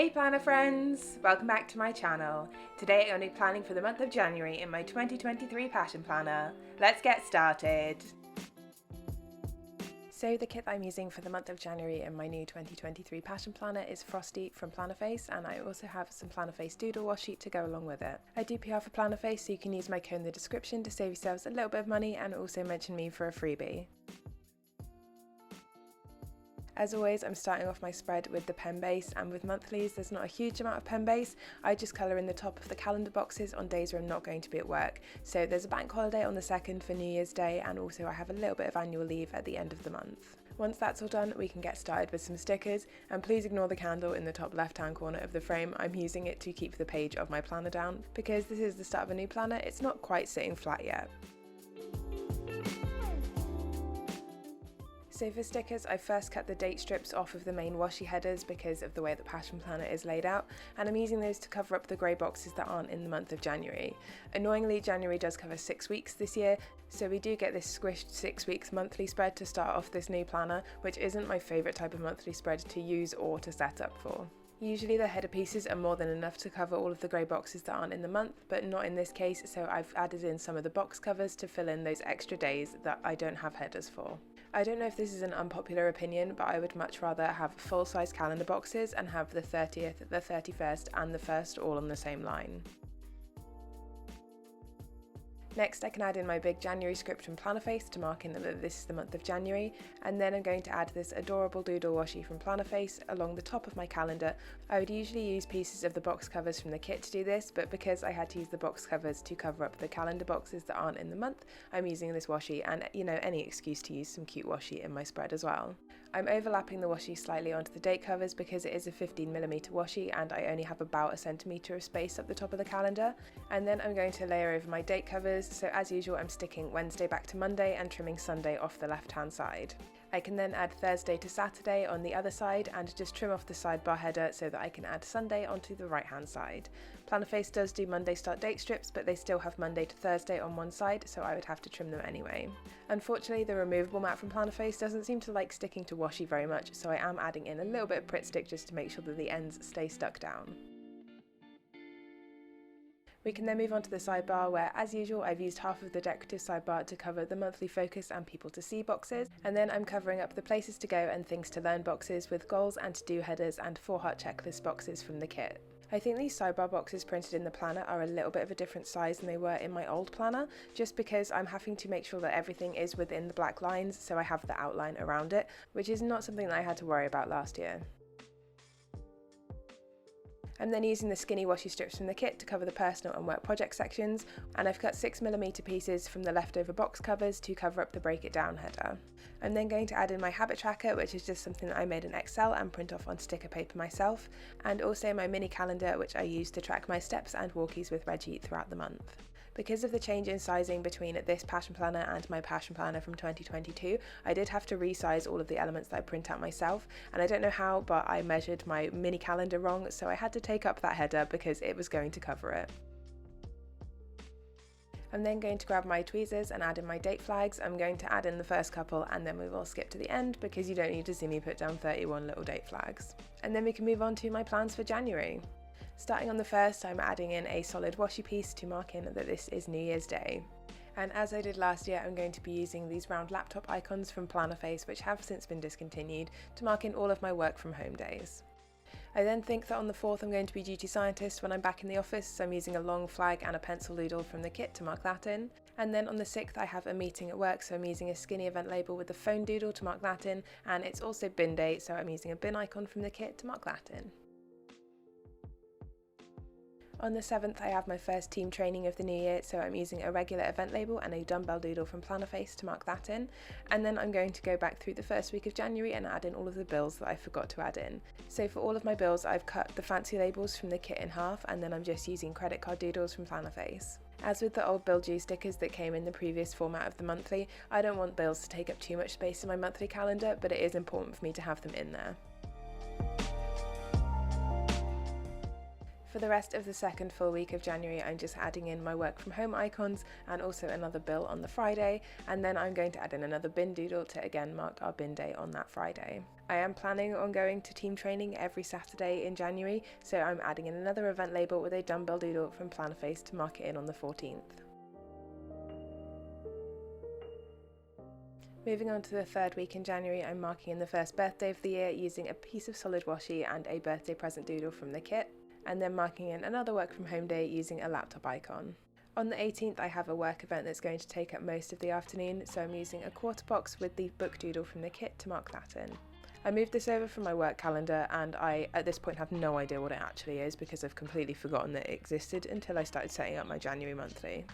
Hey planner friends! Welcome back to my channel. Today I'm only planning for the month of January in my 2023 passion planner. Let's get started! So the kit that I'm using for the month of January in my new 2023 passion planner is Frosty from Plannerface, and I also have some Plannerface doodle washi to go along with it. I do PR for Plannerface, so you can use my code in the description to save yourselves a little bit of money and also mention me for a freebie. As always, I'm starting off my spread with the pen base, and with monthlies there's not a huge amount of pen base. I just colour in the top of the calendar boxes on days where I'm not going to be at work. So there's a bank holiday on the 2nd for New Year's Day, and also I have a little bit of annual leave at the end of the month. Once that's all done, we can get started with some stickers, and please ignore the candle in the top left hand corner of the frame. I'm using it to keep the page of my planner down, because this is the start of a new planner, it's not quite sitting flat yet. So for stickers, I first cut the date strips off of the main washi headers because of the way the passion planner is laid out, and I'm using those to cover up the grey boxes that aren't in the month of January. Annoyingly, January does cover 6 weeks this year, so we do get this squished 6 weeks monthly spread to start off this new planner, which isn't my favourite type of monthly spread to use or to set up for. Usually the header pieces are more than enough to cover all of the grey boxes that aren't in the month, but not in this case, so I've added in some of the box covers to fill in those extra days that I don't have headers for. I don't know if this is an unpopular opinion, but I would much rather have full-size calendar boxes and have the 30th, the 31st and the 1st all on the same line. Next, I can add in my big January script from Plannerface to mark in that this is the month of January, and then I'm going to add this adorable doodle washi from Plannerface along the top of my calendar. I would usually use pieces of the box covers from the kit to do this, but because I had to use the box covers to cover up the calendar boxes that aren't in the month, I'm using this washi, and any excuse to use some cute washi in my spread as well. I'm overlapping the washi slightly onto the date covers because it is a 15mm washi and I only have about a centimetre of space up the top of the calendar, and then I'm going to layer over my date covers. So as usual, I'm sticking Wednesday back to Monday and trimming Sunday off the left hand side. I can then add Thursday to Saturday on the other side and just trim off the sidebar header so that I can add Sunday onto the right hand side. Plannerface does do Monday start date strips, but they still have Monday to Thursday on one side, so I would have to trim them anyway. Unfortunately, the removable mat from Plannerface doesn't seem to like sticking to washi very much, so I am adding in a little bit of Pritt stick just to make sure that the ends stay stuck down. We can then move on to the sidebar, where as usual I've used half of the decorative sidebar to cover the monthly focus and people to see boxes, and then I'm covering up the places to go and things to learn boxes with goals and to do headers and 4-heart checklist boxes from the kit. I think these sidebar boxes printed in the planner are a little bit of a different size than they were in my old planner, just because I'm having to make sure that everything is within the black lines so I have the outline around it, which is not something that I had to worry about last year. I'm then using the skinny washi strips from the kit to cover the personal and work project sections, and I've cut 6mm pieces from the leftover box covers to cover up the break it down header. I'm then going to add in my habit tracker, which is just something that I made in Excel and print off on sticker paper myself, and also my mini calendar, which I use to track my steps and walkies with Reggie throughout the month. Because of the change in sizing between this passion planner and my passion planner from 2022, I did have to resize all of the elements that I print out myself, and I don't know how, but I measured my mini calendar wrong, so I had to take up that header because it was going to cover it. I'm then going to grab my tweezers and add in my date flags. I'm going to add in the first couple and then we will skip to the end because you don't need to see me put down 31 little date flags. And then we can move on to my plans for January. Starting on the 1st, I'm adding in a solid washi piece to mark in that this is New Year's Day. And as I did last year, I'm going to be using these round laptop icons from Plannerface, which have since been discontinued, to mark in all of my work from home days. I then think that on the 4th I'm going to be duty scientist when I'm back in the office, so I'm using a long flag and a pencil doodle from the kit to mark that in. And then on the 6th I have a meeting at work, so I'm using a skinny event label with a phone doodle to mark that in, and it's also bin day, so I'm using a bin icon from the kit to mark that in. On the 7th I have my first team training of the new year, so I'm using a regular event label and a dumbbell doodle from Plannerface to mark that in, and then I'm going to go back through the first week of January and add in all of the bills that I forgot to add in. So for all of my bills I've cut the fancy labels from the kit in half, and then I'm just using credit card doodles from Plannerface. As with the old bill due stickers that came in the previous format of the monthly, I don't want bills to take up too much space in my monthly calendar, but it is important for me to have them in there. For the rest of the second full week of January, I'm just adding in my work from home icons and also another bill on the Friday, and then I'm going to add in another bin doodle to again mark our bin day on that Friday. I am planning on going to team training every Saturday in January, so I'm adding in another event label with a dumbbell doodle from Plannerface to mark it in on the 14th. Moving on to the third week in January, I'm marking in the first birthday of the year using a piece of solid washi and a birthday present doodle from the kit, and then marking in another work from home day using a laptop icon. On the 18th, I have a work event that's going to take up most of the afternoon, so I'm using a quarter box with the book doodle from the kit to mark that in. I moved this over from my work calendar, and I at this point have no idea what it actually is because I've completely forgotten that it existed until I started setting up my January monthly.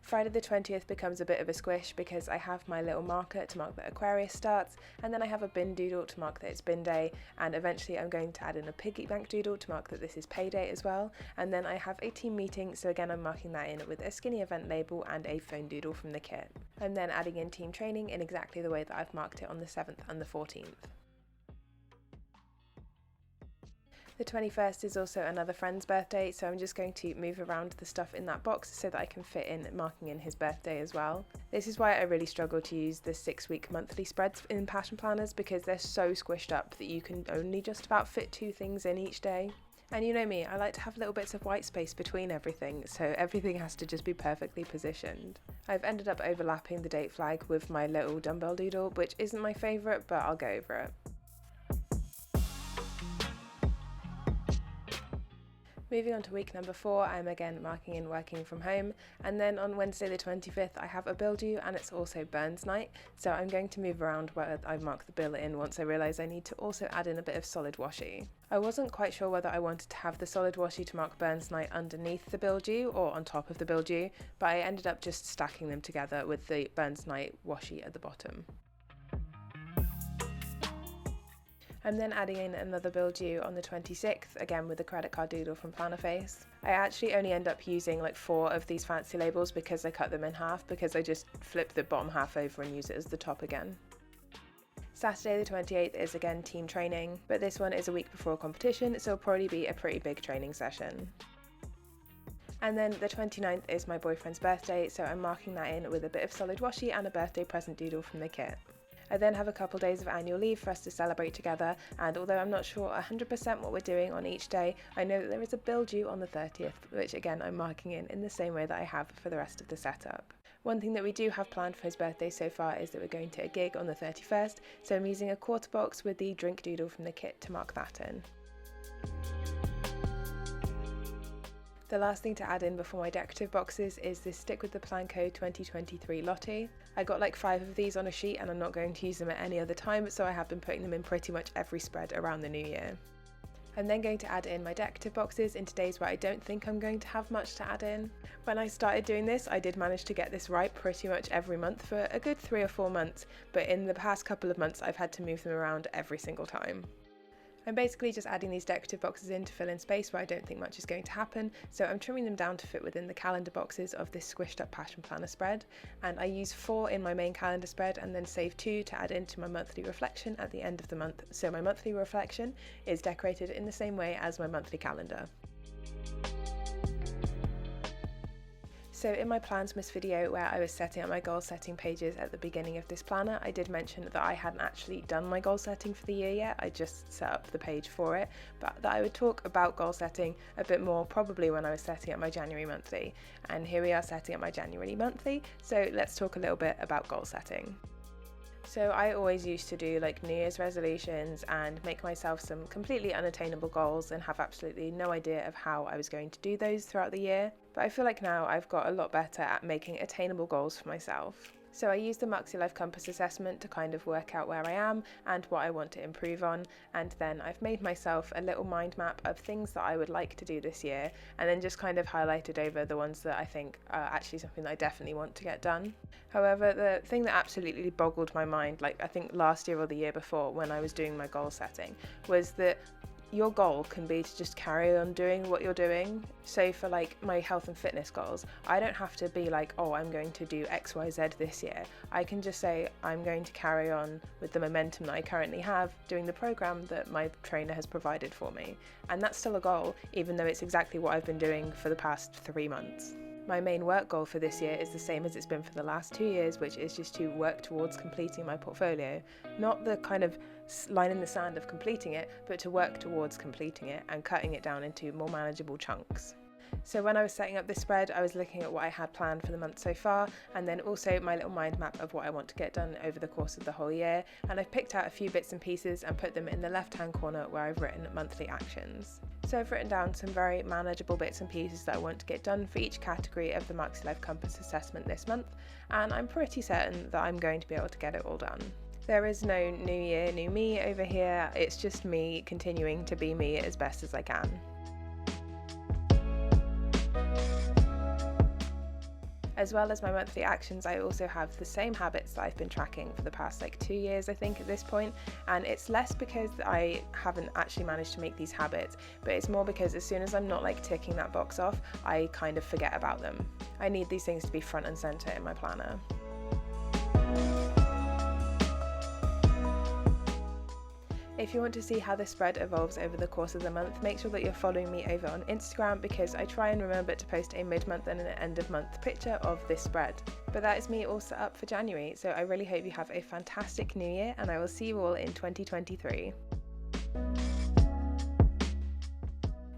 Friday the 20th becomes a bit of a squish because I have my little marker to mark that Aquarius starts, and then I have a bin doodle to mark that it's bin day, and eventually I'm going to add in a piggy bank doodle to mark that this is payday as well, and then I have a team meeting, so again I'm marking that in with a skinny event label and a phone doodle from the kit. I'm then adding in team training in exactly the way that I've marked it on the 7th and the 14th. The 21st is also another friend's birthday, so I'm just going to move around the stuff in that box so that I can fit in marking in his birthday as well. This is why I really struggle to use the 6-week monthly spreads in passion planners, because they're so squished up that you can only just about fit 2 things in each day. And you know me, I like to have little bits of white space between everything, so everything has to just be perfectly positioned. I've ended up overlapping the date flag with my little dumbbell doodle, which isn't my favourite, but I'll go over it. Moving on to week number 4, I'm again marking in working from home, and then on Wednesday the 25th I have a bill due and it's also Burns night, so I'm going to move around where I mark the bill in once I realise I need to also add in a bit of solid washi. I wasn't quite sure whether I wanted to have the solid washi to mark Burns night underneath the bill due or on top of the bill due, but I ended up just stacking them together with the Burns night washi at the bottom. I'm then adding in another bill due on the 26th, again with a credit card doodle from Plannerface. I actually only end up using like 4 of these fancy labels because I cut them in half, because I just flip the bottom half over and use it as the top again. Saturday the 28th is again team training, but this one is a week before a competition, so it'll probably be a pretty big training session. And then the 29th is my boyfriend's birthday, so I'm marking that in with a bit of solid washi and a birthday present doodle from the kit. I then have a couple days of annual leave for us to celebrate together, and although I'm not sure 100% what we're doing on each day, I know that there is a bill due on the 30th, which again I'm marking in the same way that I have for the rest of the setup. One thing that we do have planned for his birthday so far is that we're going to a gig on the 31st, so I'm using a quarter box with the drink doodle from the kit to mark that in. The last thing to add in before my decorative boxes is this Stick with the Plan Code 2023 Lottie. I got like 5 of these on a sheet and I'm not going to use them at any other time, so I have been putting them in pretty much every spread around the new year. I'm then going to add in my decorative boxes into days where I don't think I'm going to have much to add in. When I started doing this, I did manage to get this right pretty much every month for a good 3 or 4 months, but in the past couple of months I've had to move them around every single time. I'm basically just adding these decorative boxes in to fill in space where I don't think much is going to happen, so I'm trimming them down to fit within the calendar boxes of this squished up passion planner spread, and I use 4 in my main calendar spread and then save 2 to add into my monthly reflection at the end of the month, so my monthly reflection is decorated in the same way as my monthly calendar. So in my Plansmas video where I was setting up my goal setting pages at the beginning of this planner, I did mention that I hadn't actually done my goal setting for the year yet, I just set up the page for it, but that I would talk about goal setting a bit more probably when I was setting up my January monthly. And here we are setting up my January monthly, so let's talk a little bit about goal setting. So I always used to do like New Year's resolutions and make myself some completely unattainable goals and have absolutely no idea of how I was going to do those throughout the year. But I feel like now I've got a lot better at making attainable goals for myself. So I use the Muxy Life Compass assessment to kind of work out where I am and what I want to improve on, and then I've made myself a little mind map of things that I would like to do this year, and then just kind of highlighted over the ones that I think are actually something that I definitely want to get done. However, the thing that absolutely boggled my mind, like I think last year or the year before when I was doing my goal setting, was that your goal can be to just carry on doing what you're doing. So for like my health and fitness goals, I don't have to be like, oh, I'm going to do XYZ this year. I can just say I'm going to carry on with the momentum that I currently have doing the program that my trainer has provided for me. And that's still a goal, even though it's exactly what I've been doing for the past 3 months. My main work goal for this year is the same as it's been for the last 2 years, which is just to work towards completing my portfolio. Not the kind of line in the sand of completing it, but to work towards completing it and cutting it down into more manageable chunks. So when I was setting up this spread, I was looking at what I had planned for the month so far, and then also my little mind map of what I want to get done over the course of the whole year. And I've picked out a few bits and pieces and put them in the left-hand corner where I've written monthly actions. So I've written down some very manageable bits and pieces that I want to get done for each category of the Marks Your Life Compass assessment this month, and I'm pretty certain that I'm going to be able to get it all done. There is no new year, new me over here. It's just me continuing to be me as best as I can. As well as my monthly actions, I also have the same habits that I've been tracking for the past 2 years, I think, at this point. And it's less because I haven't actually managed to make these habits, but it's more because as soon as I'm not ticking that box off, I kind of forget about them. I need these things to be front and center in my planner. If you want to see how this spread evolves over the course of the month, make sure that you're following me over on Instagram, because I try and remember to post a mid-month and an end-of-month picture of this spread. But that is me all set up for January, so I really hope you have a fantastic new year, and I will see you all in 2023.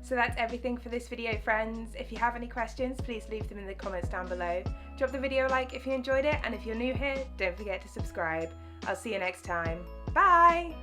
So that's everything for this video, friends. If you have any questions, please leave them in the comments down below. Drop the video a like if you enjoyed it, and if you're new here, don't forget to subscribe. I'll see you next time. Bye!